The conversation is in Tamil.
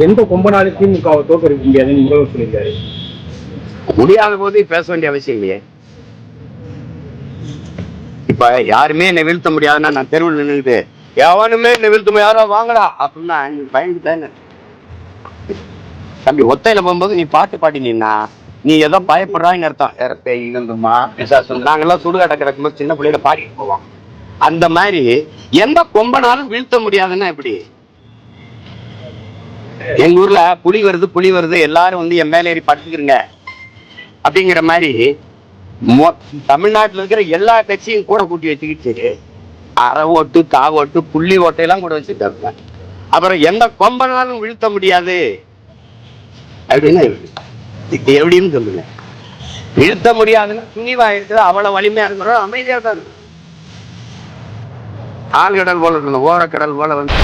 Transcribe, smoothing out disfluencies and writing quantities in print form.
எந்த கொம்பனாலும் திமுகவை தோற்கடிக்க முடியாதுன்னு முதல்வர் சொல்லியிருக்காரு. முடியாத போது பேச வேண்டிய அவசியம் இல்லையே. இப்ப யாருமே என்னை வீழ்த்த முடியாதுன்னா நான் தெருவில் நின்றுட்டு எவனுமே என்னை வீழ்த்த யாரோ வாங்கடா அப்படின்னா பயந்து தானே. தம்பி ஒத்தையில போகும்போது நீ பாட்டு நின்னா நீ ஏதோ பயப்படுறான்னு அர்த்தம். நாங்கெல்லாம் சுடுகாட்ட கிடக்கும்போது சின்ன பிள்ளைல பாடிட்டு போவோம். அந்த மாதிரி எந்த கொம்பனாலும் வீழ்த்த முடியாதுன்னா எப்படி? எங்க ஊர்ல புலி வருது எல்லாரும் வந்து என் மேல ஏறி படுத்துக்கிறீங்க அப்படிங்கிற மாதிரி தமிழ்நாட்டுல இருக்கிற எல்லா கட்சியும் கூட கூட்டி வச்சுக்கிட்டு அரை ஓட்டு கா ஓட்டு புள்ளி ஓட்டையெல்லாம் கூட வச்சுட்டாங்க. அப்புறம் எந்த கொம்பனாலும் வீழ்த்த முடியாது அப்படின்னா எப்படின்னு சொல்லுங்க. வீழ்த்த முடியாதுன்னா துணிவா இருக்குது, அவ்வளவு வலிமையா இருக்கிறோம், அமைதியா தான் இருக்கு. ஆழ்கடல் போல இருக்கணும், ஓரக்கடல் போல வந்து